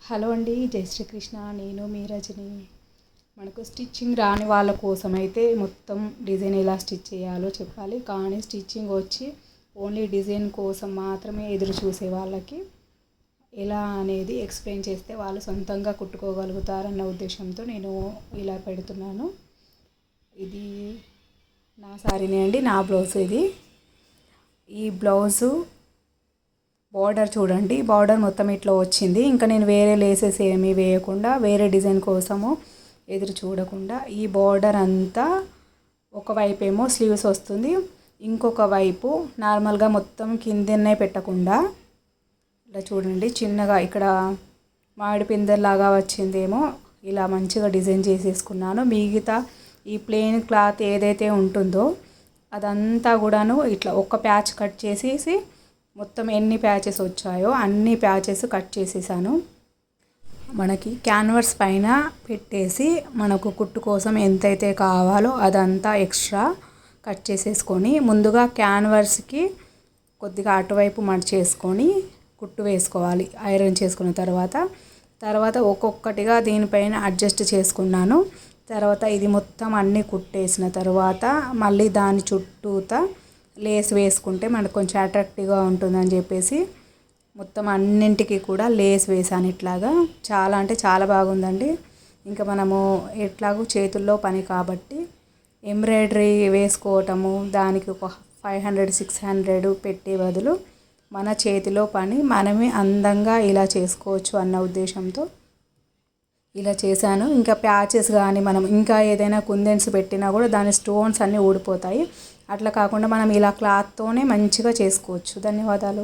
Hello అండి, జై శ్రీకృష్ణ. నేను మీ రజని. మనకు స్టిచ్చింగ్ రాని వాళ్ళ కోసం అయితే మొత్తం డిజైన్ ఎలా స్టిచ్ చేయాలో చెప్పాలి. కానీ స్టిచ్చింగ్ వచ్చి ఓన్లీ డిజైన్ కోసం మాత్రమే ఎదురు చూసే వాళ్ళకి ఎలా అనేది ఎక్స్ప్లెయిన్ చేస్తే వాళ్ళు సొంతంగా కుట్టుకోగలుగుతారన్న ఉద్దేశంతో నేను ఇలా పెడుతున్నాను. ఇది నా సారీనే అండి, నా బ్లౌజ్ ఇది. ఈ బ్లౌజు బార్డర్ చూడండి, బార్డర్ మొత్తం ఇట్లా వచ్చింది. ఇంకా నేను వేరే లేసెస్ ఏమీ వేయకుండా, వేరే డిజైన్ కోసము ఎదురు చూడకుండా ఈ బార్డర్ అంతా ఒకవైపు ఏమో స్లీవ్స్ వస్తుంది, ఇంకొక వైపు నార్మల్గా మొత్తం కిందనే పెట్టకుండా ఇలా చూడండి, చిన్నగా ఇక్కడ మామిడి పిందెలాగా వచ్చిందేమో ఇలా మంచిగా డిజైన్ చేసేసుకున్నాను. మిగతా ఈ ప్లెయిన్ క్లాత్ ఏదైతే ఉంటుందో అదంతా కూడాను ఇట్లా ఒక ప్యాచ్ కట్ చేసేసి మొత్తం ఎన్ని ప్యాచెస్ వచ్చాయో అన్ని ప్యాచెస్ కట్ చేసేసాను. మనకి క్యాన్వాస్ పైన పెట్టేసి మనకు కుట్టు కోసం ఎంతైతే కావాలో అదంతా ఎక్స్ట్రా కట్ చేసేసుకొని ముందుగా క్యాన్వాస్కి కొద్దిగా అటువైపు మడిచేసుకొని కుట్టు వేసుకోవాలి. ఐరన్ చేసుకున్న తర్వాత ఒక్కొక్కటిగా దీనిపైన అడ్జస్ట్ చేసుకున్నాను. తర్వాత ఇది మొత్తం అన్నీ కుట్టేసిన తర్వాత మళ్ళీ దాని చుట్టూతా లేస్ వేసుకుంటే మనకు కొంచెం అట్రాక్టివ్గా ఉంటుందని చెప్పేసి మొత్తం అన్నింటికి కూడా లేస్ వేసాను. ఇట్లాగా చాలా అంటే చాలా బాగుందండి. ఇంకా మనము ఎట్లాగూ చేతుల్లో పని కాబట్టి ఎంబ్రాయిడరీ వేసుకోవటము దానికి ఒక 500-600 పెట్టే బదులు మన చేతిలో పని మనమే అందంగా ఇలా చేసుకోవచ్చు అన్న ఉద్దేశంతో ఇలా చేశాను. ఇంకా ప్యాచెస్ కానీ మనం ఇంకా ఏదైనా కుందన్స్ పెట్టినా కూడా దాని స్టోన్స్ అన్నీ ఊడిపోతాయి. అట్లా కాకుండా మనం ఇలా క్లాత్తోనే మంచిగా చేసుకోవచ్చు. ధన్యవాదాలు.